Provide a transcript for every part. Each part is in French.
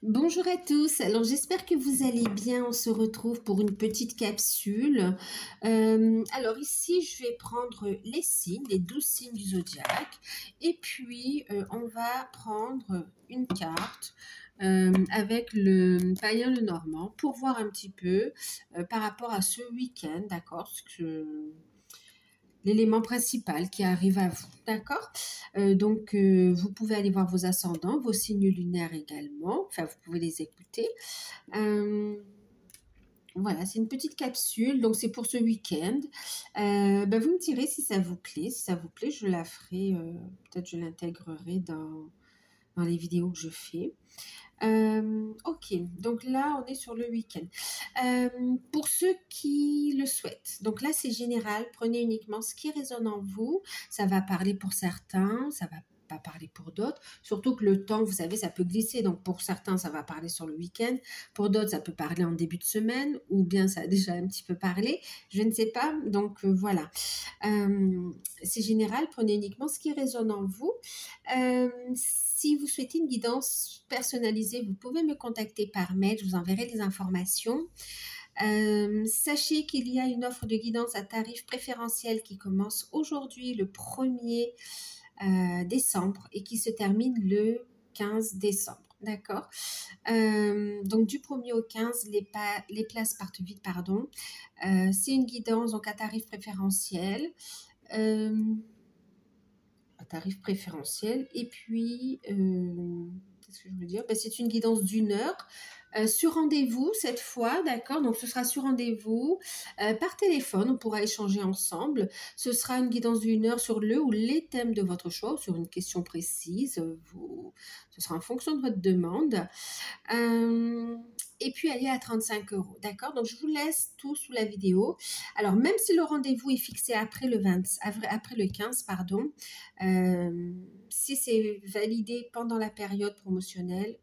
Bonjour à tous, alors j'espère que vous allez bien, on se retrouve pour une petite capsule. Alors ici je vais prendre les signes, les 12 signes du zodiaque et puis on va prendre une carte avec le païen le normand pour voir un petit peu par rapport à ce week-end, d'accord, l'élément principal qui arrive à vous, d'accord? Vous pouvez aller voir vos ascendants, vos signes lunaires également, enfin, vous pouvez les écouter. Euh, voilà, c'est une petite capsule, donc c'est pour ce week-end. Vous me direz si ça vous plaît. Si ça vous plaît, je la ferai, peut-être je l'intégrerai dans les vidéos que je fais. Ok, donc là, on est sur le week-end. Pour ceux qui le souhaitent, donc là, c'est général. Prenez uniquement ce qui résonne en vous. Ça va parler pour certains, ça va pas parler pour d'autres. Surtout que le temps, vous savez, ça peut glisser. Donc, pour certains, ça va parler sur le week-end. Pour d'autres, ça peut parler en début de semaine ou bien ça a déjà un petit peu parlé. Je ne sais pas. Voilà. C'est général. Prenez uniquement ce qui résonne en vous. Si vous souhaitez une guidance personnalisée, vous pouvez me contacter par mail, je vous enverrai les informations. Sachez qu'il y a une offre de guidance à tarif préférentiel qui commence aujourd'hui le 1er décembre et qui se termine le 15 décembre. D'accord. Donc du 1er au 15, les places partent vite, pardon. C'est une guidance donc à tarif préférentiel. Tarif préférentiel. Et puis, qu'est-ce que je veux dire? C'est une guidance d'une heure. Sur rendez-vous cette fois, d'accord? Donc ce sera sur rendez-vous par téléphone, on pourra échanger ensemble. Ce sera une guidance d'une heure sur le ou les thèmes de votre choix, ou sur une question précise. Ce sera en fonction de votre demande. Et puis elle est à 35 €, d'accord? Donc je vous laisse tout sous la vidéo. Alors même si le rendez-vous est fixé après le 15, pardon, si c'est validé pendant la période promotionnelle,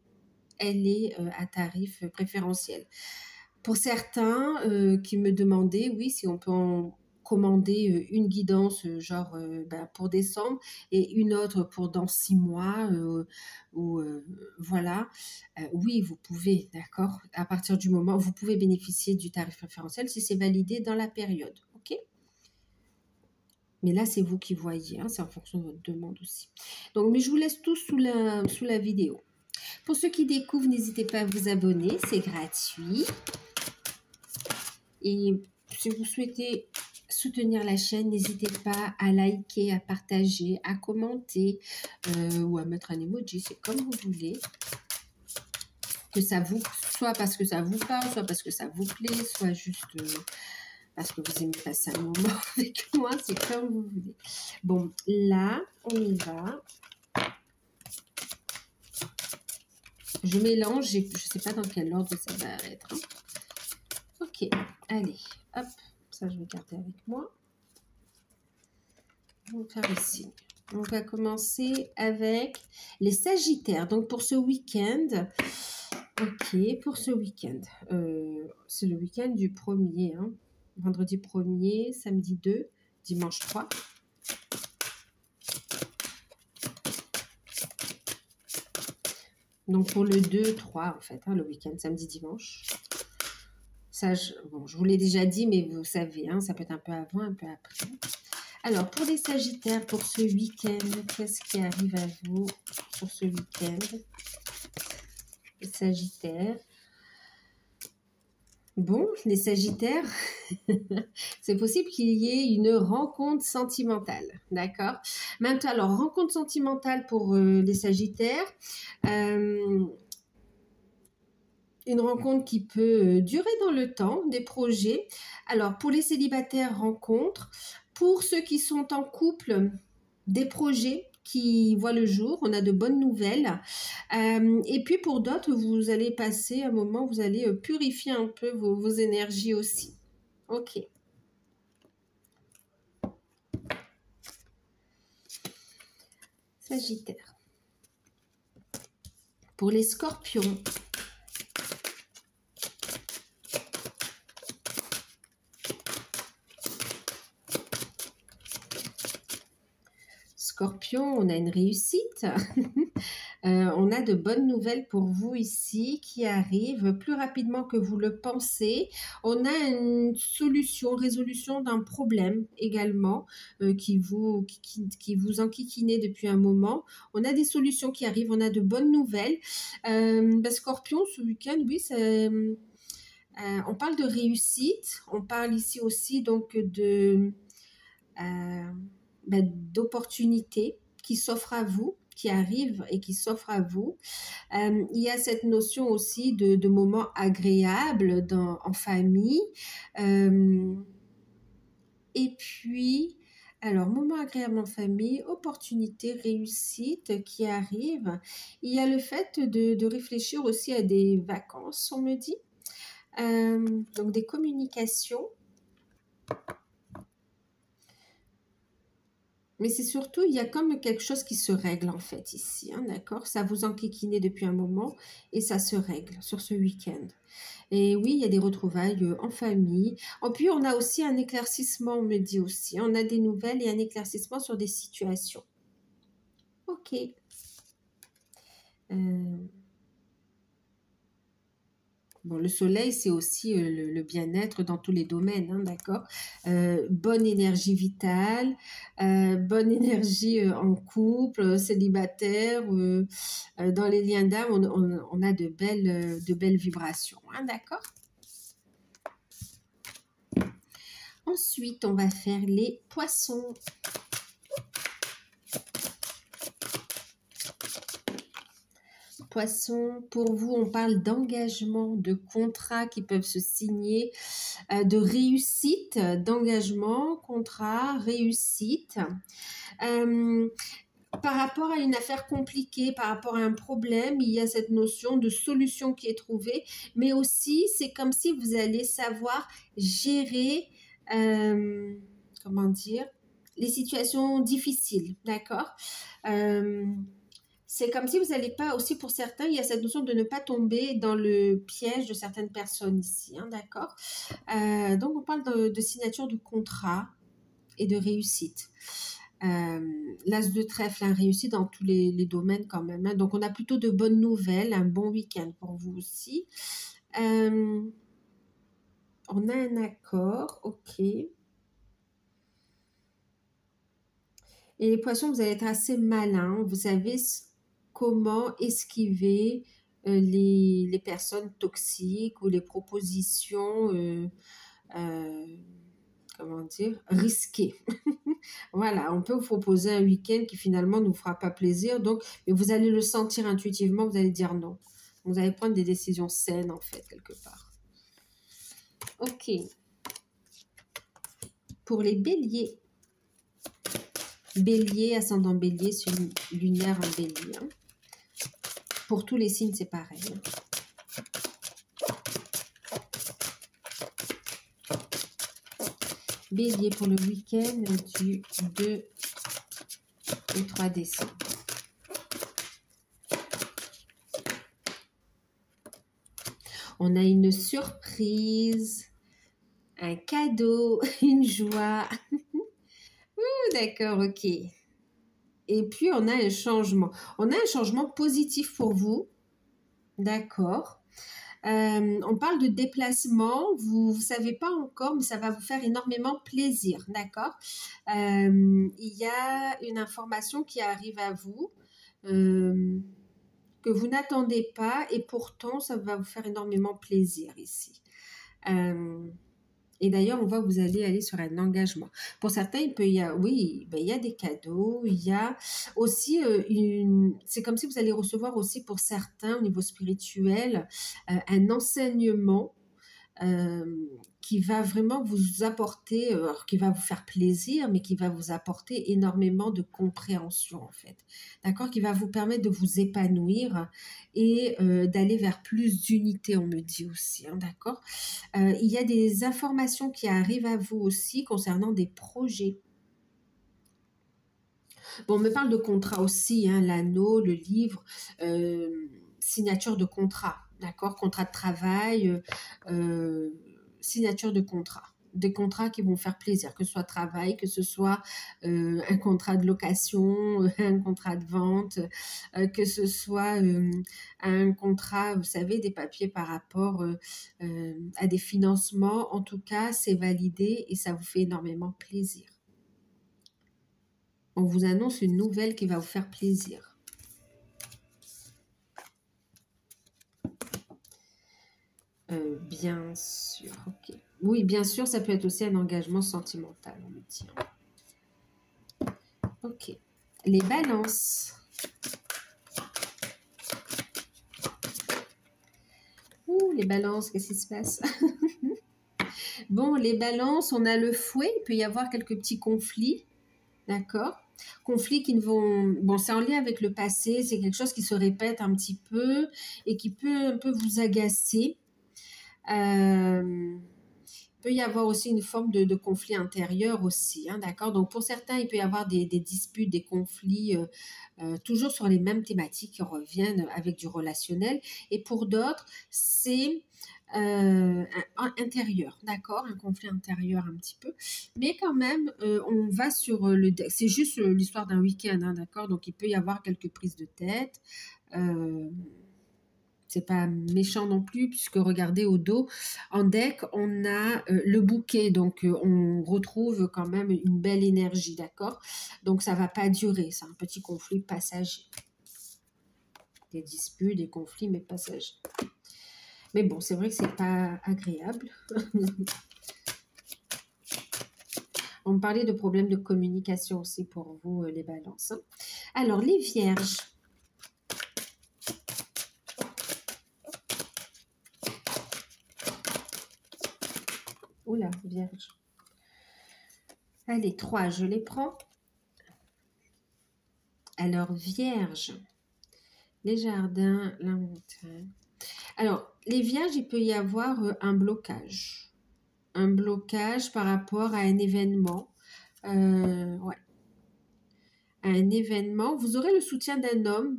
elle est à tarif préférentiel. Pour certains qui me demandaient, oui, si on peut en commander une guidance pour décembre et une autre pour dans 6 mois, voilà. Oui, vous pouvez, d'accord? À partir du moment où vous pouvez bénéficier du tarif préférentiel si c'est validé dans la période, ok? Mais là, c'est vous qui voyez, hein, c'est en fonction de votre demande aussi. Donc, mais je vous laisse tout sous la vidéo. Pour ceux qui découvrent, n'hésitez pas à vous abonner, c'est gratuit. Et si vous souhaitez soutenir la chaîne, n'hésitez pas à liker, à partager, à commenter ou à mettre un emoji, c'est comme vous voulez. Que ça vous, soit parce que ça vous parle, soit parce que ça vous plaît, soit juste parce que vous aimez passer un moment avec moi, c'est comme vous voulez. Bon, là, on y va. Je mélange, je ne sais pas dans quel ordre ça va être. Hein. Ok, allez, hop, ça je vais garder avec moi. On va faire ici. On va commencer avec les Sagittaires. Donc pour ce week-end, ok, pour ce week-end, c'est le week-end du 1er, hein. Vendredi 1er, samedi 2, dimanche 3. Donc pour le 2, 3 en fait, hein, le week-end, samedi, dimanche. Ça, je vous l'ai déjà dit, mais vous savez, hein, ça peut être un peu avant, un peu après. Alors, pour les Sagittaires, pour ce week-end, qu'est-ce qui arrive à vous pour ce week-end? Les Sagittaires. Bon, les Sagittaires, c'est possible qu'il y ait une rencontre sentimentale, d'accord? Maintenant, alors, rencontre sentimentale pour les Sagittaires. Une rencontre qui peut durer dans le temps, des projets. Alors, pour les célibataires, rencontre. Pour ceux qui sont en couple, des projets qui voient le jour, on a de bonnes nouvelles. Et puis pour d'autres, vous allez passer un moment, vous allez purifier un peu vos énergies aussi. Ok. Sagittaire. Pour les Scorpions, Scorpion, on a une réussite. On a de bonnes nouvelles pour vous ici qui arrivent plus rapidement que vous le pensez. On a une solution, résolution d'un problème également qui vous enquiquinait depuis un moment. On a des solutions qui arrivent, on a de bonnes nouvelles. Scorpion, ce week-end, oui, on parle de réussite. On parle ici aussi donc d'opportunités qui s'offrent à vous, qui arrivent et qui s'offrent à vous. Il y a cette notion aussi de moments agréables en famille. Et puis, alors, moments agréables en famille, opportunités, réussite qui arrivent. Il y a le fait de réfléchir aussi à des vacances, on me dit. Donc, des communications. Mais c'est surtout, il y a comme quelque chose qui se règle en fait ici, hein, d'accord? Ça vous enquiquinait depuis un moment et ça se règle sur ce week-end. Et oui, il y a des retrouvailles en famille. Et puis, on a aussi un éclaircissement, on me dit aussi. On a des nouvelles et un éclaircissement sur des situations. Ok. Bon, le soleil, c'est aussi le bien-être dans tous les domaines, hein, d'accord? Bonne énergie vitale, bonne énergie en couple, célibataire, dans les liens d'âme, on a de belles vibrations, hein, d'accord? Ensuite, on va faire les poissons. Poissons, pour vous, on parle d'engagement, de contrats qui peuvent se signer, de réussite, d'engagement, contrat, réussite. Par rapport à une affaire compliquée, par rapport à un problème, il y a cette notion de solution qui est trouvée, mais aussi c'est comme si vous allez savoir gérer, comment dire, les situations difficiles, d'accord? C'est comme si vous n'allez pas, aussi pour certains, il y a cette notion de ne pas tomber dans le piège de certaines personnes ici, hein, d'accord? Donc on parle de signature de contrat et de réussite. L'as de trèfle, hein, réussi dans tous les domaines quand même, hein. Donc on a plutôt de bonnes nouvelles, un bon week-end pour vous aussi. On a un accord, ok. Et les poissons, vous allez être assez malins, vous savez comment esquiver les personnes toxiques ou les propositions, comment dire, risquées. Voilà, on peut vous proposer un week-end qui finalement ne vous fera pas plaisir, donc, mais vous allez le sentir intuitivement, vous allez dire non. Vous allez prendre des décisions saines, en fait, quelque part. Ok. Pour les béliers. Bélier, ascendant bélier, sur une lunaire en bélier. Hein. Pour tous les signes, c'est pareil. Hein. Bélier pour le week-end du 2 au 3 décembre. On a une surprise, un cadeau, une joie. D'accord, ok. Et puis, on a un changement. On a un changement positif pour vous. D'accord. On parle de déplacement. Vous ne savez pas encore, mais ça va vous faire énormément plaisir. D'accord. Il y a une information qui arrive à vous que vous n'attendez pas et pourtant, ça va vous faire énormément plaisir ici. Et d'ailleurs, on voit que vous allez aller sur un engagement. Pour certains, il y a des cadeaux, il y a aussi c'est comme si vous allez recevoir aussi pour certains, au niveau spirituel, un enseignement qui va vraiment vous apporter, qui va vous faire plaisir, mais qui va vous apporter énormément de compréhension, en fait. D'accord? Qui va vous permettre de vous épanouir et d'aller vers plus d'unité, on me dit aussi. Hein, d'accord? Il y a des informations qui arrivent à vous aussi concernant des projets. Bon, on me parle de contrat aussi, hein, l'anneau, le livre, signature de contrat, d'accord? Contrat de travail, signature de contrat. des contrats qui vont faire plaisir, que ce soit travail, que ce soit un contrat de location, un contrat de vente, que ce soit un contrat, vous savez, des papiers par rapport à des financements. En tout cas, c'est validé et ça vous fait énormément plaisir. On vous annonce une nouvelle qui va vous faire plaisir. Bien sûr, ok. Oui, bien sûr, ça peut être aussi un engagement sentimental, on me dit. Ok. Les balances. Ouh, les balances, qu'est-ce qui se passe? Bon, les balances, on a le fouet. Il peut y avoir quelques petits conflits. D'accord? Conflits qui ne vont... Bon, c'est en lien avec le passé. C'est quelque chose qui se répète un petit peu et qui peut un peu vous agacer. Il peut y avoir aussi une forme de conflit intérieur aussi, hein, d'accord? Donc, pour certains, il peut y avoir des disputes, des conflits, toujours sur les mêmes thématiques qui reviennent avec du relationnel. Et pour d'autres, c'est intérieur, d'accord? Un conflit intérieur un petit peu. Mais quand même, on va sur le... C'est juste l'histoire d'un week-end, hein, d'accord? Donc, il peut y avoir quelques prises de tête. C'est pas méchant non plus, puisque regardez au dos, en deck, on a le bouquet, donc on retrouve quand même une belle énergie, d'accord? Donc ça va pas durer, c'est un petit conflit passager. Des disputes, des conflits, mais passagers. Mais bon, c'est vrai que c'est pas agréable. On me parlait de problèmes de communication aussi pour vous, les balances. Alors, les vierges. Oula, vierge. Allez, 3, je les prends. Alors, vierge, les jardins, la montagne. Alors, les vierges, il peut y avoir un blocage. Un blocage par rapport à un événement. Ouais. À un événement. Vous aurez le soutien d'un homme.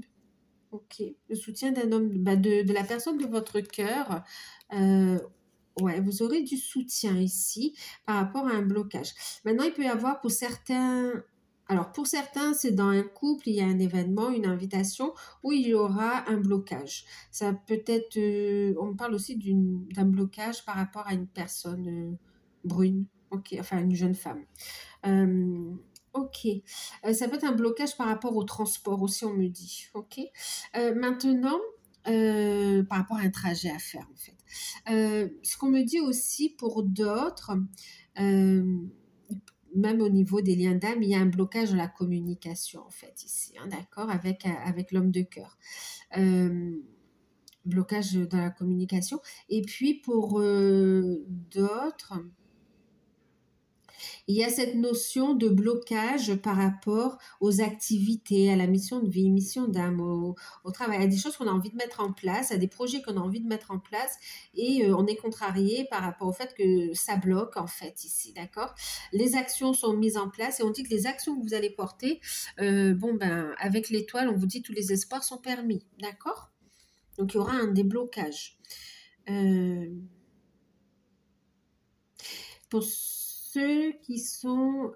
Ok. Le soutien d'un homme, bah de la personne de votre cœur. Ouais, vous aurez du soutien ici par rapport à un blocage. Maintenant, il peut y avoir pour certains... Alors, pour certains, c'est dans un couple, il y a un événement, une invitation où il y aura un blocage. Ça peut être... on parle aussi d'un blocage par rapport à une personne brune, ok, enfin une jeune femme. Ok. Ça peut être un blocage par rapport au transport aussi, on me dit. Ok. Maintenant, par rapport à un trajet à faire, en fait. Ce qu'on me dit aussi pour d'autres, même au niveau des liens d'âme, il y a un blocage de la communication, en fait, ici, hein, d'accord, avec l'homme de cœur. Blocage dans la communication. Et puis, pour d'autres... Il y a cette notion de blocage par rapport aux activités, à la mission de vie, mission d'âme, au travail, à des choses qu'on a envie de mettre en place, à des projets qu'on a envie de mettre en place et on est contrarié par rapport au fait que ça bloque en fait ici, d'accord? Les actions sont mises en place et on dit que les actions que vous allez porter, bon ben avec l'étoile, on vous dit tous les espoirs sont permis, d'accord? Donc il y aura un déblocage. Pour ceux qui sont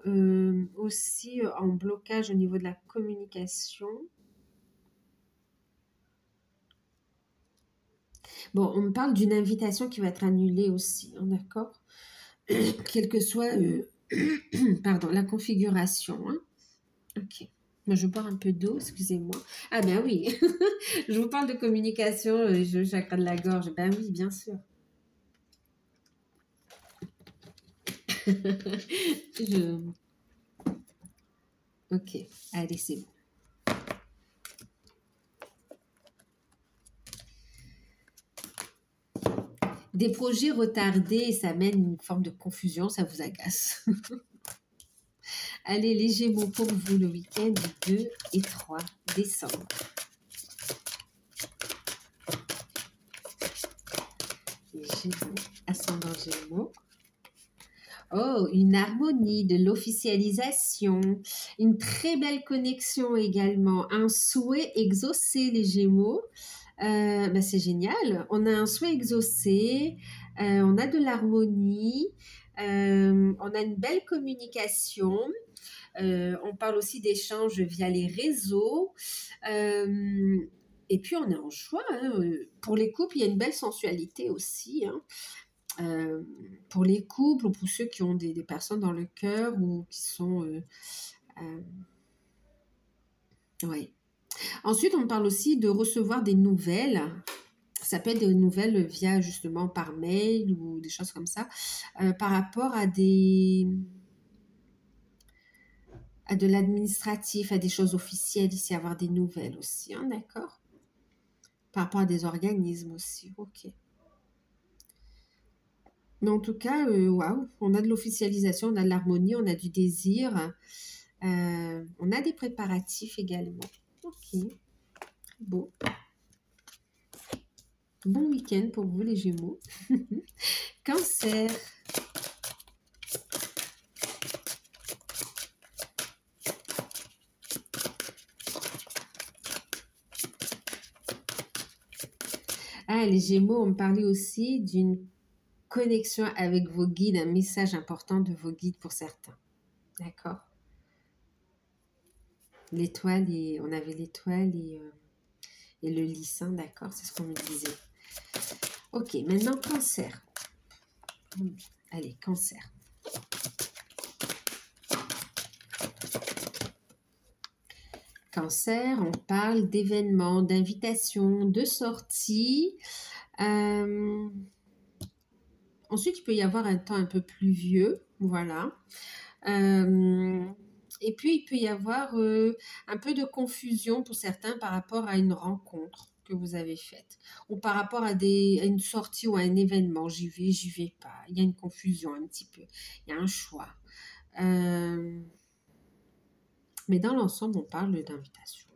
aussi en blocage au niveau de la communication. Bon, on me parle d'une invitation qui va être annulée aussi, hein, d'accord? Quelle que soit pardon, la configuration. Hein. Ok. Moi, je bois un peu d'eau, excusez-moi. Ah ben oui, je vous parle de communication, je chakra de la gorge. Ben oui, bien sûr. Ok, allez, c'est bon. Des projets retardés, ça amène une forme de confusion, ça vous agace. Allez, les Gémeaux pour vous le week-end du 2 et 3 décembre. Les Gémeaux, ascendant Gémeaux. Oh, une harmonie, de l'officialisation, une très belle connexion également, un souhait exaucé, les Gémeaux. C'est génial. On a un souhait exaucé, on a de l'harmonie, On a une belle communication. On parle aussi d'échanges via les réseaux. Et puis, on est en choix, hein. Pour les couples, il y a une belle sensualité aussi, hein. Pour les couples ou pour ceux qui ont des personnes dans le cœur ou qui sont... ouais. Ensuite, on parle aussi de recevoir des nouvelles. Ça peut être des nouvelles via justement par mail ou des choses comme ça, par rapport à de l'administratif, à des choses officielles, ici avoir des nouvelles aussi, hein, d'accord? Par rapport à des organismes aussi, ok. Mais en tout cas, waouh, on a de l'officialisation, on a de l'harmonie, on a du désir, on a des préparatifs également. Ok, bon. Bon week-end pour vous les Gémeaux. Cancer. Ah, les Gémeaux, on me parlait aussi d'une connexion avec vos guides, un message important de vos guides pour certains. D'accord? L'étoile, et on avait l'étoile et le lys, hein, d'accord? C'est ce qu'on me disait. Ok, maintenant Cancer. Allez, Cancer. Cancer, on parle d'événements, d'invitations, de sorties. Ensuite, il peut y avoir un temps un peu pluvieux, voilà. Et puis, il peut y avoir un peu de confusion pour certains par rapport à une rencontre que vous avez faite ou par rapport à une sortie ou à un événement. J'y vais pas. Il y a une confusion un petit peu. Il y a un choix. Mais dans l'ensemble, on parle d'invitation.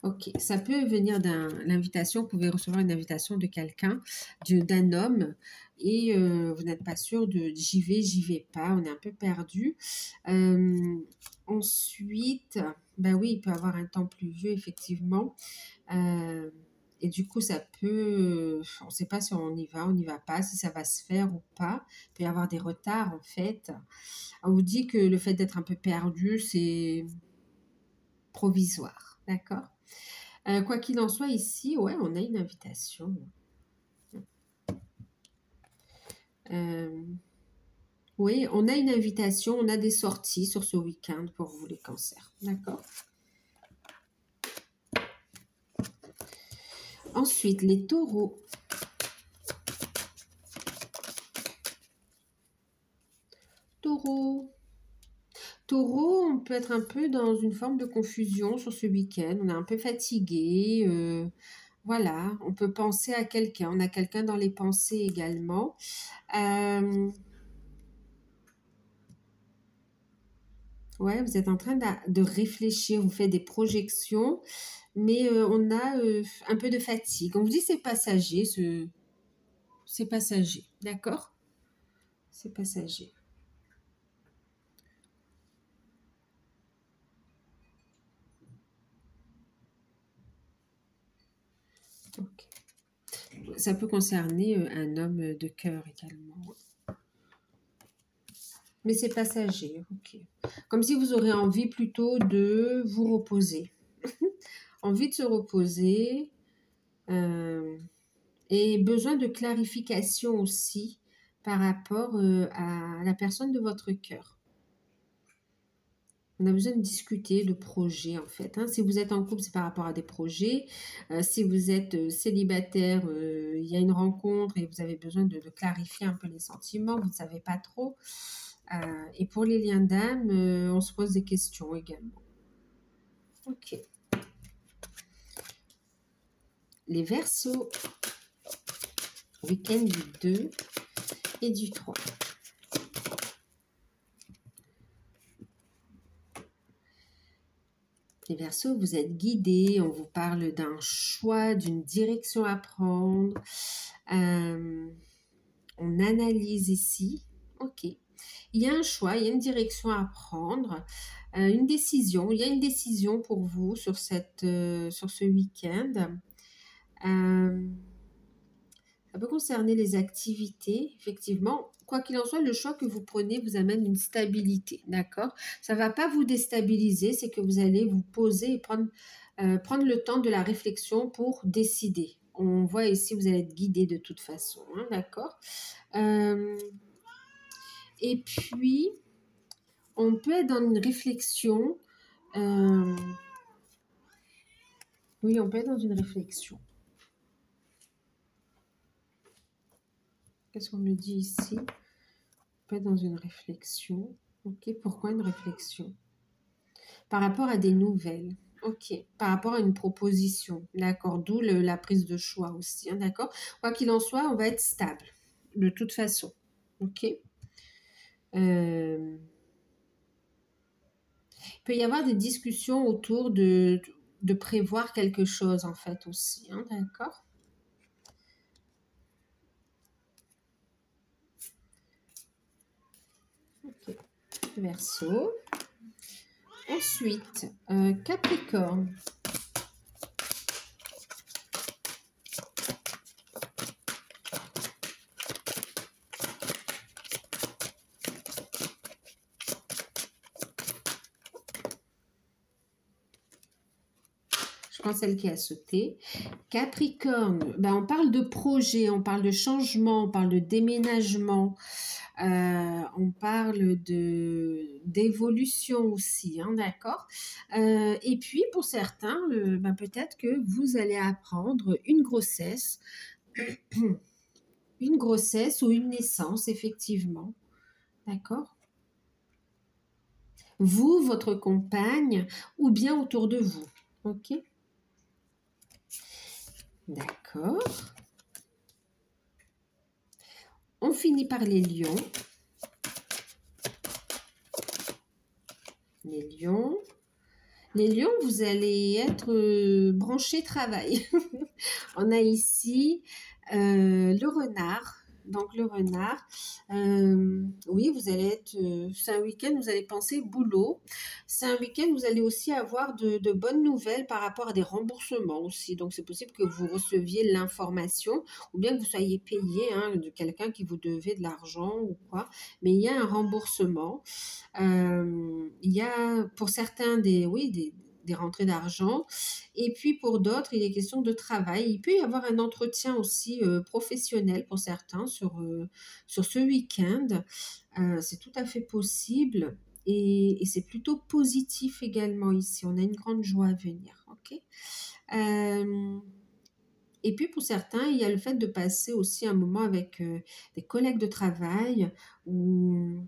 Ok, ça peut venir l'invitation, vous pouvez recevoir une invitation de quelqu'un, d'un homme, et vous n'êtes pas sûr de j'y vais pas, on est un peu perdu. Ensuite, ben oui, il peut y avoir un temps pluvieux, effectivement. Et du coup, ça peut, on ne sait pas si on y va pas, si ça va se faire ou pas. Il peut y avoir des retards, en fait. On vous dit que le fait d'être un peu perdu, c'est provisoire, d'accord? Quoi qu'il en soit, ici, ouais, on a une invitation. Oui, on a une invitation, on a des sorties sur ce week-end pour vous les cancers. D'accord? Ensuite, les taureaux. Taureau. Taureau, on peut être un peu dans une forme de confusion sur ce week-end. On est un peu fatigué. Voilà, on peut penser à quelqu'un. On a quelqu'un dans les pensées également. Ouais, vous êtes en train de réfléchir, vous faites des projections, mais on a un peu de fatigue. On vous dit c'est passager, c'est passager, d'accord? C'est passager. Ok. Ça peut concerner un homme de cœur également. Mais c'est passager, ok. Comme si vous aurez envie plutôt de vous reposer. Envie de se reposer et besoin de clarification aussi par rapport à la personne de votre cœur. On a besoin de discuter de projets en fait, hein. Si vous êtes en couple, c'est par rapport à des projets. Si vous êtes célibataire, il y a une rencontre et vous avez besoin de clarifier un peu les sentiments, vous ne savez pas trop. Et pour les liens d'âme, on se pose des questions également. Ok. Les Verseaux, week-end du 2 et du 3. Les Verseaux, vous êtes guidés, on vous parle d'un choix, d'une direction à prendre. On analyse ici. Ok. Il y a un choix, il y a une direction à prendre, une décision. Il y a une décision pour vous sur ce week-end. Ça peut concerner les activités, effectivement. Quoi qu'il en soit, le choix que vous prenez vous amène une stabilité, d'accord? Ça ne va pas vous déstabiliser, c'est que vous allez vous poser et prendre le temps de la réflexion pour décider. On voit ici, vous allez être guidé de toute façon, hein, d'accord? Et puis, on peut être dans une réflexion. Oui, on peut être dans une réflexion. Qu'est-ce qu'on me dit ici? On peut être dans une réflexion. Ok, pourquoi une réflexion? Par rapport à des nouvelles. Ok, par rapport à une proposition. D'accord, d'où la prise de choix aussi. Hein, d'accord. Quoi qu'il en soit, on va être stable. De toute façon. Ok. Il peut y avoir des discussions autour de prévoir quelque chose, en fait, aussi. Hein, d'accord. Ok. Verseau. Ensuite, Capricorne. Je prends celle qui a sauté. Capricorne, ben on parle de projet, on parle de changement, on parle de déménagement, on parle d'évolution aussi, hein, d'accord. Et puis pour certains, ben peut-être que vous allez apprendre une grossesse, une grossesse ou une naissance, effectivement, d'accord. Vous, votre compagne, ou bien autour de vous, ok. D'accord. On finit par les lions. Les lions. Les lions, vous allez être branchés travail. On a ici le renard. Donc le renard, oui, vous allez être, c'est un week-end, vous allez penser boulot. C'est un week-end, vous allez aussi avoir de bonnes nouvelles par rapport à des remboursements aussi. Donc c'est possible que vous receviez l'information ou bien que vous soyez payé hein, de quelqu'un qui vous devait de l'argent ou quoi. Mais il y a un remboursement. Il y a pour certains des rentrées d'argent. Et puis pour d'autres, il est question de travail. Il peut y avoir un entretien aussi professionnel pour certains sur ce week-end. C'est tout à fait possible. Et c'est plutôt positif également ici. On a une grande joie à venir. Ok. Et puis pour certains, il y a le fait de passer aussi un moment avec des collègues de travail ou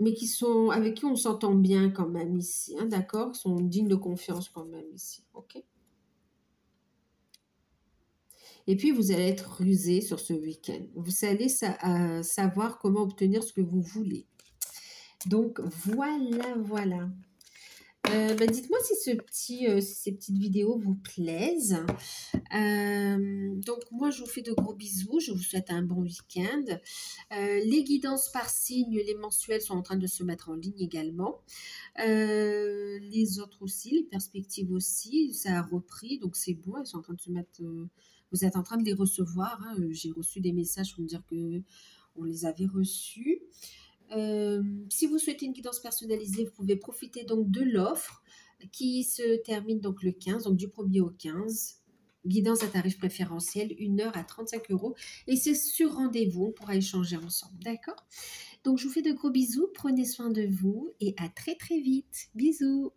mais avec qui on s'entend bien quand même ici, hein, d'accord? Sont dignes de confiance quand même ici, ok? Et puis, vous allez être rusé sur ce week-end. Vous allez savoir comment obtenir ce que vous voulez. Donc, voilà. Dites-moi si ces petites vidéos vous plaisent. Donc, moi, je vous fais de gros bisous. Je vous souhaite un bon week-end. Les guidances par signe, les mensuels sont en train de se mettre en ligne également. Les autres aussi, les perspectives aussi, ça a repris, donc c'est bon, elles sont en train de se mettre, vous êtes en train de les recevoir, hein, j'ai reçu des messages pour me dire que on les avait reçus. Si vous souhaitez une guidance personnalisée, vous pouvez profiter donc de l'offre qui se termine donc le 15, donc du 1er au 15. Guidance à tarif préférentiel, 1 heure à 35 € et c'est sur rendez-vous, on pourra échanger ensemble, d'accord? Donc je vous fais de gros bisous, prenez soin de vous et à très très vite. Bisous!